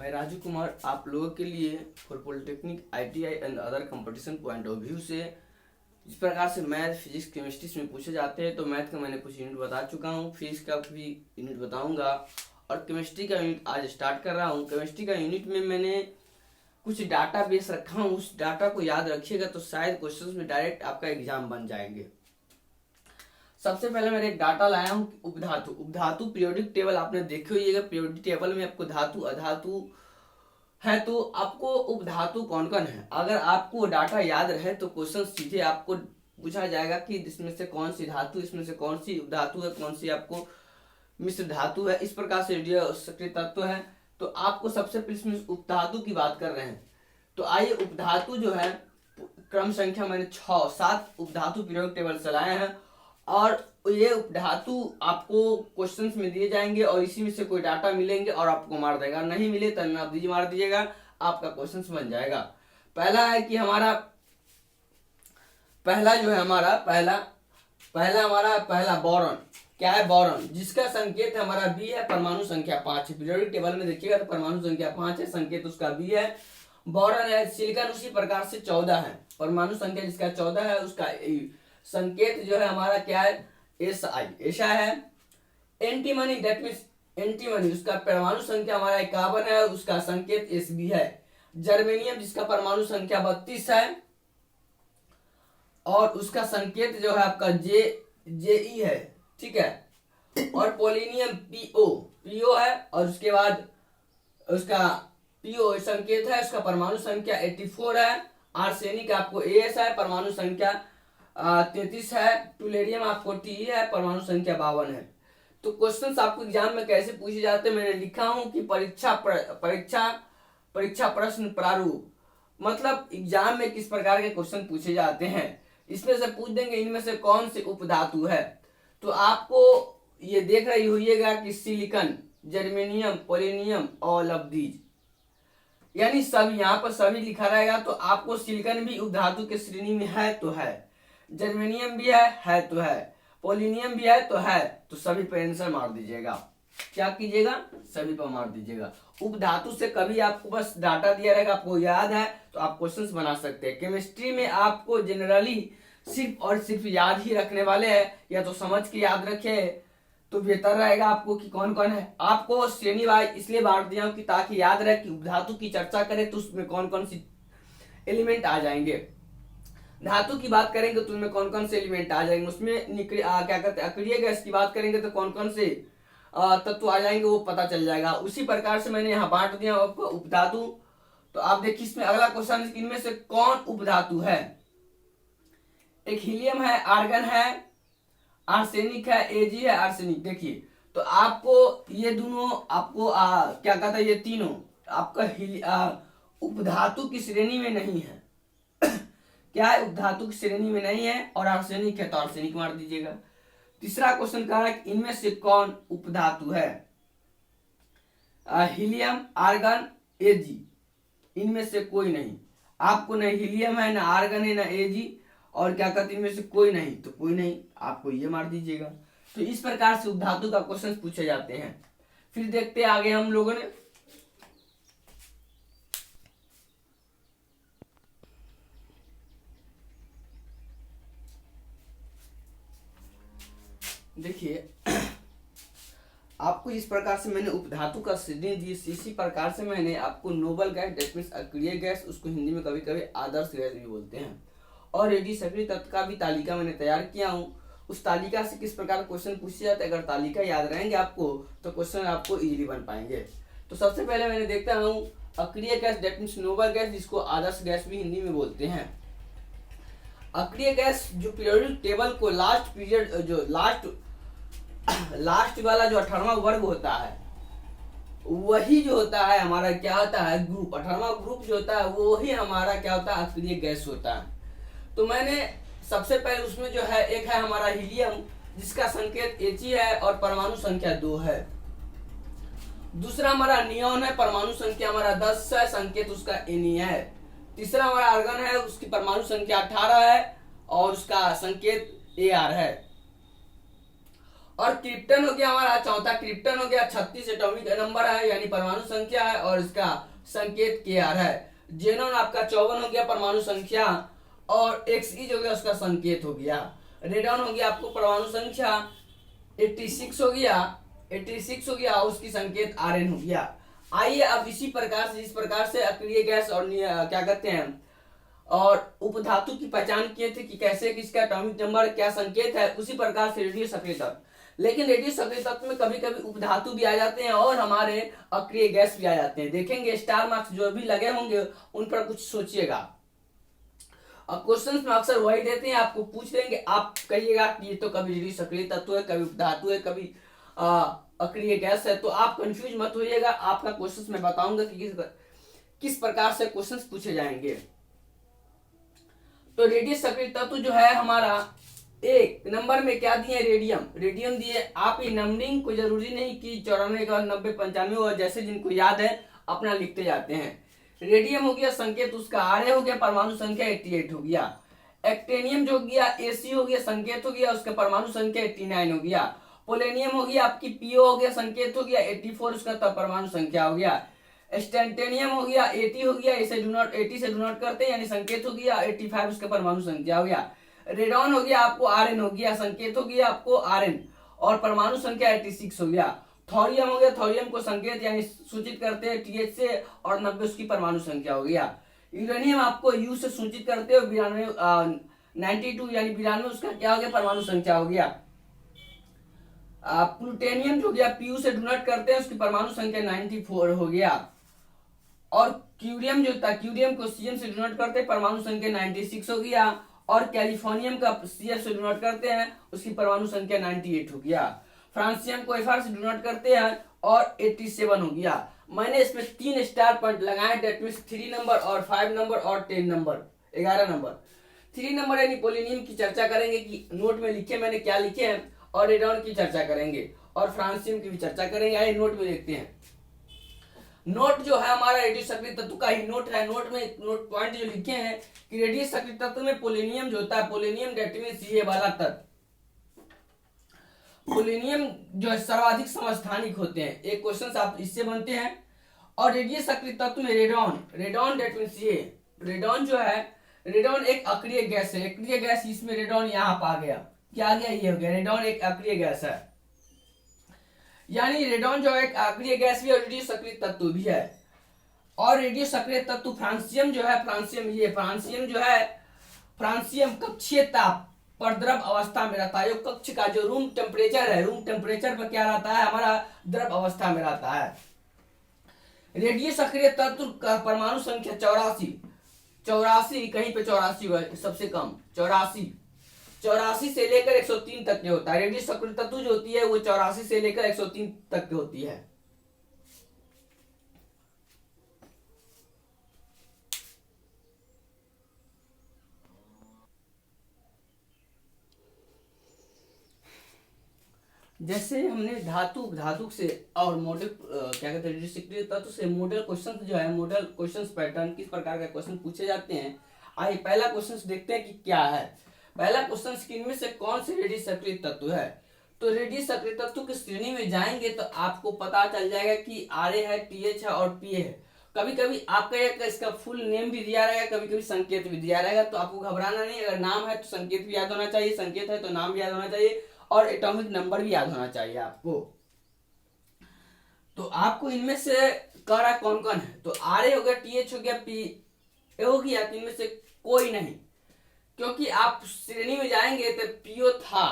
मैं राजू कुमार आप लोगों के लिए for polytechnic ITI and other competition point of view से जिस प्रकार से मैथ फिजिक्स केमिस्ट्री में पूछे जाते हैं, तो मैथ का मैंने कुछ यूनिट बता चुका हूँ, फिजिक्स का भी यूनिट बताऊंगा और केमिस्ट्री का यूनिट आज स्टार्ट कर रहा हूँ। केमिस्ट्री का यूनिट में मैंने कुछ डाटा बेस रखा हूँ, उस डाटा को याद रखिएगा तो शायद क्वेश्चन में डायरेक्ट आपका एग्जाम बन जाएंगे। सबसे पहले मैंने एक डाटा लाया हूँ उपधातु। उपधातु पीरियोडिक टेबल आपने देखे होइएगा। पीरियोडिक टेबल में आपको धातु अधातु है, तो आपको उपधातु कौन कौन है अगर आपको डाटा याद रहे तो क्वेश्चन सीधे आपको पूछा जाएगा कि इसमें से कौन सी धातु, इसमें से कौन सी उपधातु है, कौन सी आपको मिश्र धातु है, इस प्रकार से रेडियो सक्रिय तत्व है। तो आपको सबसे पहले उपधातु की बात कर रहे हैं, तो आइए उपधातु जो है क्रम संख्या मैंने 6-7 उपधातु पीरियोडिक टेबल चलाए हैं और ये उपधातु आपको क्वेश्चंस में दिए जाएंगे और इसी में से कोई डाटा मिलेंगे और आपको मार देगा, नहीं मिले तो आप मार दीजिएगा, आपका क्वेश्चंस बन जाएगा। पहला है कि हमारा पहला बोरॉन। क्या है? बोरॉन, जिसका संकेत हमारा बी है, परमाणु संख्या 5 है। पीरियोडिक टेबल में देखिएगा तो परमाणु संख्या 5 है, संकेत उसका बी है। बोरॉन है। सिलिकॉन उसी प्रकार से 14 है, परमाणु संख्या जिसका 14 है, उसका संकेत जो है हमारा क्या है? SI, ऐसा है। एंटीमनी, दैट मीन्स एंटीमनी, उसका परमाणु संख्या हमारा 51 है, उसका संकेत SB है। जर्मेनियम, जिसका परमाणु संख्या 32 है और उसका संकेत जो है आपका JE है, ठीक है। और पोलिनियम PO है और उसके बाद उसका PO संकेत है, उसका परमाणु संख्या 84 है। आर्सेनिक आपको AS है, परमाणु संख्या 33 है। टुलेरियम आपको TE है, परमाणु संख्या 52 है। तो क्वेश्चंस आपको एग्जाम में कैसे पूछे जाते हैं मैंने लिखा हूं कि परीक्षा प्रश्न प्रारूप, मतलब एग्जाम में किस प्रकार के क्वेश्चन पूछे जाते हैं। इसमें से पूछ देंगे इनमें से कौन सी उपधातु है, तो आपको ये देख रही होइएगा कि सिलिकॉन, जर्मेनियम, पोलिनियम और लब्धीज, यानी सब यहाँ पर सभी लिखा रहेगा। तो आपको सिलिकॉन भी उपधातु के श्रेणी में है तो है, जर्मेनियम भी है तो है, पोलिनियम भी है तो सभी पर आंसर मार दीजिएगा। क्या कीजिएगा? सभी पर मार दीजिएगा। उपधातु से कभी आपको बस डाटा दिया रहेगा, आपको याद है तो आप क्वेश्चंस बना सकते हैं। केमिस्ट्री में आपको जनरली सिर्फ और सिर्फ याद ही रखने वाले हैं, या तो समझ के याद रखे तो बेहतर रहेगा आपको कि कौन कौन है। आपको श्रेणी वाइज इसलिए बांट दिया हूं कि ताकि याद रहे कि उपधातु की चर्चा करें तो उसमें कौन कौन सी एलिमेंट आ जाएंगे। धातु की बात करेंगे तो उनमें कौन कौन से एलिमेंट आ जाएंगे, उसमें क्या कहते हैं अक्रिय गैस की बात करेंगे तो कौन कौन से तत्व आ जाएंगे वो पता चल जाएगा। उसी प्रकार से मैंने यहाँ बांट दिया आपको उपधातु। तो आप देखिए इसमें अगला क्वेश्चन, इनमें से कौन उपधातु है? एक हीलियम है, आर्गन है, आर्सेनिक है, Ag है, आर्सेनिक। देखिए तो आपको ये दोनों आपको क्या कहता है, ये तीनों आपका उपधातु की श्रेणी में नहीं है। क्या है? उपधातु की श्रेणी में नहीं है और आर्सेनिक है तो आर्सेनिक मार दीजिएगा। तीसरा क्वेश्चन कह रहा है कि इनमें से कौन उपधातु है? हीलियम, आर्गन, Ag, इनमें से कोई नहीं। आपको न हीलियम है, न आर्गन है, न Ag, और क्या कहते हैं इनमें से कोई नहीं तो कोई नहीं, आपको ये मार दीजिएगा। तो इस प्रकार से उपधातु का क्वेश्चन पूछे जाते हैं। फिर देखते हैं आगे हम लोगों ने। देखिए आपको इस प्रकार से मैंने उपधातु का श्रेणी दी, इसी प्रकार से मैंने आपको नोबल गैस, दैट मीन्स अक्रिय गैस, उसको हिंदी में कभी कभी आदर्श गैस भी बोलते हैं, और रेडियो सक्रिय तत्व का भी तालिका मैंने तैयार किया हूँ। उस तालिका से किस प्रकार क्वेश्चन पूछे जाते हैं, अगर तालिका याद रहेंगे आपको तो क्वेश्चन आपको इजीली बन पाएंगे। तो सबसे पहले मैंने देखता हूँ अक्रिय gas, that means noble gas, जिसको आदर्श गैस भी हिंदी में बोलते हैं। अक्रिय गैस जो पीरियोडिक टेबल को लास्ट पीरियड, जो लास्ट वाला जो 18वां वर्ग होता है, वही जो होता है हमारा क्या होता है, ग्रुप। 18वां ग्रुप जो होता है वही हमारा क्या होता है, अक्रिय गैस होता है। तो मैंने सबसे पहले उसमें जो है एक है हमारा हीलियम, जिसका संकेत He है और परमाणु संख्या 2 है। दूसरा हमारा नियॉन है, परमाणु संख्या हमारा 10 है, संकेत उसका Ne है। तीसरा हमारा आर्गन है, उसकी परमाणु संख्या 18 है और उसका संकेत Ar है। और क्रिप्टन हो गया हमारा चौथा, क्रिप्टन हो गया 36 एटॉमिक नंबर है यानी परमाणु संख्या है और इसका संकेत Kr है। जेनॉन आपका 54 हो गया परमाणु संख्या और Xe हो गया उसका संकेत हो गया। रेडॉन हो गया आपको परमाणु संख्या 86 हो गया, 86 हो गया उसकी संकेत Rn हो गया। आइए अब इसी प्रकार से, इस प्रकार से अक्रिय गैस और क्या कहते हैं और उपधातु की पहचान किए थे कि कैसे किसका एटॉमिक नंबर क्या संकेत है, उसी प्रकार से रेडियो सक्रिय तत्व। लेकिन रेडियो सक्रिय तत्व में कभी कभी उपधातु भी आ जाते हैं और हमारे अक्रिय गैस भी आ जाते हैं। देखेंगे स्टार मार्क्स जो भी लगे होंगे उन पर कुछ सोचिएगा। अब क्वेश्चन में अक्सर वही देते हैं, आपको पूछ लेंगे, आप कहिएगा कि ये तो कभी रेडियो सक्रिय तत्व है, कभी उपधातु है, कभी अक्रिय गैस है। तो आप कंफ्यूज मत होइएगा, आपका क्वेश्चन मैं बताऊंगा कि किस प्रकार से क्वेश्चन पूछे जाएंगे। तो रेडियो सक्रिय तत्व जो है हमारा एक नंबर में क्या दिए, रेडियम, रेडियम दिए। आप ये नंबरिंग को जरूरी नहीं कि 94 का 90 95 और जैसे जिनको याद है अपना लिखते जाते हैं। रेडियम हो गया संकेत उसका Ra हो गया, परमाणु संख्या 88 हो गया। एक्टेनियम जो हो गया Ac हो गया, संकेत हो गया उसका परमाणु संख्या 89 हो गया। पोलेनियम हो गया आपकी PO हो गया, संकेत हो गया 84 उसका परमाणु संख्या हो गया। स्टेंटेनियम हो गया 80 हो गया, इसे 80 से डोनोट करते हैं यानी संकेत हो गया 85 उसका परमाणु संख्या हो गया। रेडॉन हो गया आपको Rn हो गया, संकेत हो गया आपको Rn और परमाणु संख्या 86 हो गया। थोरियम हो गया, थोरियम को संकेत यानी सूचित करते हैं TH से और 90 उसकी परमाणु संख्या हो गया। यूरेनियम आपको U से सूचित करते हो 92 यानी 92 उसका क्या हो गया परमाणु संख्या हो गया। प्लूटोनियम जो गया Pu से डोनेट करते हैं उसकी परमाणु संख्या 94 हो गया। और क्यूरियम जो था, क्यूरियम को Cm से डोनेट करते हैं परमाणु संख्या 96 हो गया। और कैलिफोर्नियम का Cf से डोनेट करते हैं उसकी परमाणु संख्या 98 हो गया। फ्रांसियम को Fr से डोनेट करते हैं और 87 हो गया। मैंने इसमें 3 स्टार पॉइंट लगाए, डेट मींस 3 नंबर और 5 नंबर और 10 नंबर 11 नंबर। 3 नंबर यानी पोलिनियम की चर्चा करेंगे कि नोट में लिखे मैंने क्या लिखे हैं, और रेडॉन की चर्चा करेंगे और फ्रांसियम की भी चर्चा करेंगे। आइए नोट में देखते हैं। नोट जो है हमारा रेडियो सक्रिय तत्व का ही नोट है। नोट में नोट पॉइंट जो लिखे हैं कि रेडियो सक्रिय तत्व में पोलेनियम जो होता है, पोलेनियम डेट मींस ये वाला तत्व, पोलेनियम जो है सर्वाधिक समस्थानिक होते हैं। एक क्वेश्चन आप इससे बनते हैं। और रेडियो सक्रिय तत्व में रेडॉन, रेडॉन डेट मींस ये रेडॉन जो है, रेडॉन एक अक्रिय गैस है। अक्रिय गैस इसमें रेडॉन यहाँ पर आ गया, क्या आ गया, ये हो गया। रेडॉन एक अक्रिय गैस है यानी रेडॉन जो है एक अक्रिय गैस भी और रेडियो सक्रिय तत्व भी है। और रेडियो सक्रिय तत्व फ्रांसियम जो है, फ्रांसियम ये फ्रांसियम जो है, फ्रांसियम कक्षीय ताप पर द्रव अवस्था में रहता है। कक्ष का जो रूम टेम्परेचर है, रूम टेम्परेचर पर क्या रहता है हमारा, द्रव अवस्था में रहता है। रेडियो सक्रिय तत्व का परमाणु संख्या 84 कहीं पे 84 हुआ सबसे कम, 84 से लेकर 103 तक के होता है। रेडियो सक्रिय तत्व जो होती है वो 84 से लेकर 103 तक की होती है। जैसे हमने धातु से और मॉडल क्या कहते हैं रेडियो सक्रिय तत्व से मॉडल क्वेश्चन जो है, मॉडल क्वेश्चन पैटर्न किस प्रकार का क्वेश्चन पूछे जाते हैं। आइए पहला क्वेश्चन देखते हैं कि क्या है। पहला क्वेश्चन स्क्रीन में से कौन से रेडियो सक्रिय तत्व है। तो रेडियो सक्रिय तत्व की श्रेणी में जाएंगे तो आपको पता चल जाएगा कि Ra है, TH है और Pa है। कभी कभी आपका इसका फुल नेम भी दिया रहेगा, कभी कभी संकेत भी दिया रहेगा, तो आपको घबराना नहीं। अगर नाम है तो संकेत भी याद होना चाहिए, संकेत है तो नाम भी याद होना चाहिए और एटॉमिक नंबर भी याद होना चाहिए आपको। तो आपको इनमें से कह रहा कौन कौन है, तो Ra हो गया, TH हो गया, Pa हो गया, इनमें से कोई नहीं, क्योंकि आप श्रेणी में जाएंगे तो PO था,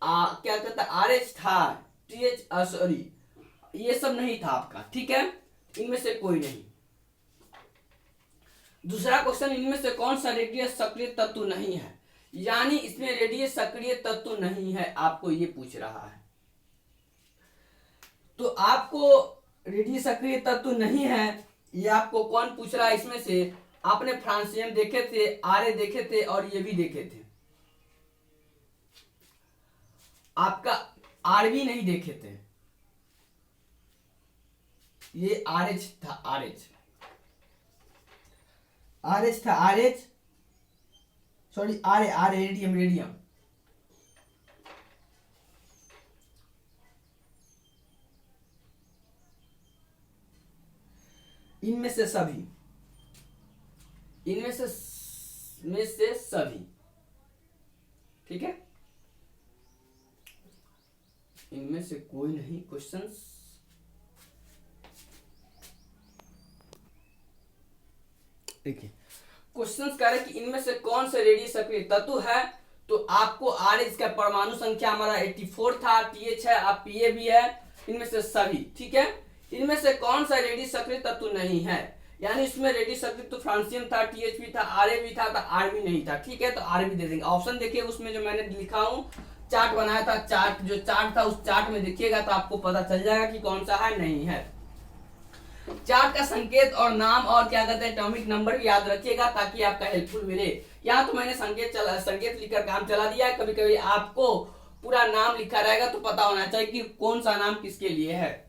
क्या कहता है RH था, TH सॉरी ये सब नहीं था आपका, ठीक है, इनमें से कोई नहीं। दूसरा क्वेश्चन, इनमें से कौन सा रेडियो सक्रिय तत्व नहीं है, यानी इसमें रेडियो सक्रिय तत्व नहीं है, आपको ये पूछ रहा है। तो आपको रेडियो सक्रिय तत्व नहीं है, ये आपको कौन पूछ रहा है। इसमें से आपने फ्रांसियम देखे थे, Ra देखे थे और ये भी देखे थे, आपका Rb नहीं देखे थे, ये RH था, RH था, RH सॉरी Ra रेडियम इनमें से सभी, इनमें से सभी, ठीक है, इनमें से कोई नहीं। क्वेश्चंस देखिए, क्वेश्चंस कह रहे कि इनमें से कौन से रेडियो सक्रिय तत्व है, तो आपको आर इसका परमाणु संख्या हमारा 84 था, TH है, आप PA भी है, इनमें से सभी, ठीक है। इनमें से कौन सा रेडियो सक्रिय तत्व नहीं है, यानी इसमें रेडियो सक्रिय तो फ्रांसियम था, TH भी था, RA भी था, तो R भी नहीं था, ठीक है, तो R भी दे देंगे। ऑप्शन देखिए उसमें जो मैंने लिखा हूँ, चार्ट बनाया था, चार्ट जो चार्ट था उस चार्ट में देखिएगा तो आपको पता चल जाएगा कि कौन सा है, नहीं है। चार्ट का संकेत और नाम और क्या कहते हैं एटॉमिक नंबर भी याद रखिएगा ताकि आपका हेल्पफुल मिले। यहाँ तो मैंने संकेत लिखकर काम चला दिया है, कभी कभी आपको पूरा नाम लिखा रहेगा तो पता होना चाहिए कि कौन सा नाम किसके लिए है।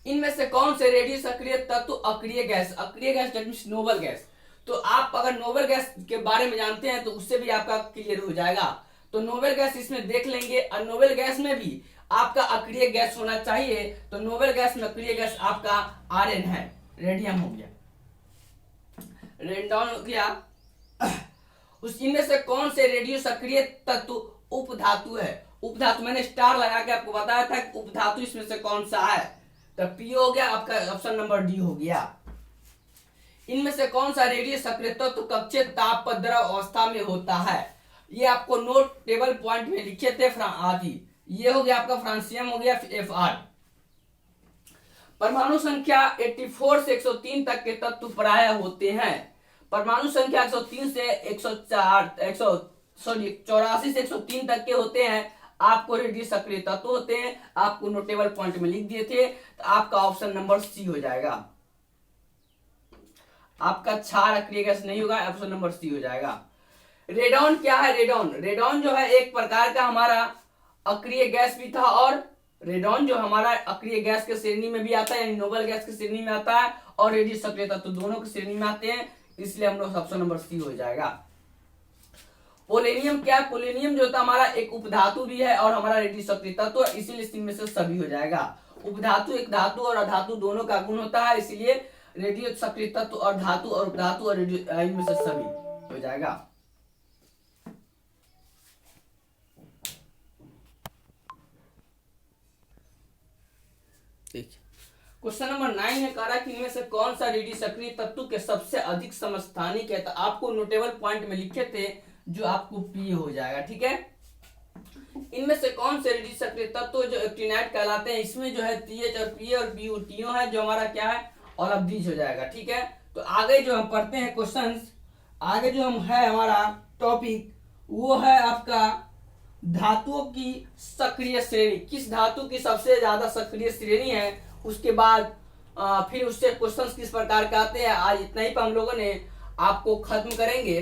इनमें से कौन से रेडियो सक्रिय तत्व अक्रिय गैस, अक्रिय gas that means noble gas, तो आप अगर नोबल गैस के बारे में जानते हैं तो उससे भी आपका क्लियर हो जाएगा। तो नोबल गैस इसमें देख लेंगे, और नोबल गैस में भी आपका अक्रिय गैस होना चाहिए, तो नोबल गैस में अक्रिय गैस आपका Rn है, रेडियम हो गया, रेडॉन हो गया। उस इनमें से कौन से रेडियो सक्रिय तत्व उपधातु है, उपधातु मैंने स्टार लगा के आपको बताया था कि उपधातु इसमें से कौन सा है, तो P हो गया आपका, ऑप्शन नंबर D हो गया। इनमें से कौन सा रेडियो सक्रिय तत्व कक्षीय ताप पर द्रव अवस्था में होता है, ये आपको नोट टेबल पॉइंट में लिखे थे आदि, ये हो गया आपका फ्रांसियम हो गया Fr। परमाणु संख्या 84 से 103 तक के तत्व प्राय होते हैं, परमाणु संख्या 103 से 84 से 103 तक के होते हैं, आपको रेडियो सक्रिय तत्व होते हैं, आपको नोटेबल पॉइंट में लिख दिए थे, तो आपका ऑप्शन नंबर C हो जाएगा, आपका क्षार अक्रिय गैस नहीं होगा, ऑप्शन नंबर C हो जाएगा। रेडॉन क्या है, रेडॉन, रेडॉन जो है एक प्रकार का हमारा अक्रिय गैस भी था, और रेडॉन जो हमारा अक्रिय गैस के श्रेणी में भी आता है, यानी नोबल गैस की श्रेणी में आता है, और रेडियो सक्रिय तत्व दोनों की श्रेणी में आते हैं, इसलिए हम लोग ऑप्शन नंबर C हो जाएगा। पोलेनियम क्या है, पोलेनियम जो होता है हमारा एक उपधातु भी है और हमारा रेडियो सक्रिय तत्व, इसीलिए इनमें से सभी हो जाएगा। उपधातु एक धातु और अधातु दोनों का गुण होता है, इसलिए रेडियो सक्रिय तत्व और धातु और उपधातु और रेडियो इनमें से सभी हो जाएगा। क्वेश्चन नंबर 9 में कहा कि इनमें से कौन सा रेडियो सक्रिय तत्व के सबसे अधिक समस्थानिक है, तो आपको नोटेबल पॉइंट में लिखे थे जो आपको P हो जाएगा, ठीक है। इनमें से कौन से रेडियो सक्रिय तत्व जो एक्टिनाइड कहलाते हैं, इसमें जो है TH और PA और PO है, जो हमारा क्या है ऑल ऑफ दीज हो जाएगा, ठीक है। तो आगे जो हम पढ़ते हैं क्वेश्चंस, आगे जो हम है हमारा टॉपिक वो है आपका धातुओं की सक्रिय श्रेणी, किस धातु की सबसे ज्यादा सक्रिय श्रेणी है, उसके बाद फिर उससे क्वेश्चंस किस प्रकार के आते हैं। आज इतना ही पर हम लोगों ने आपको खत्म करेंगे।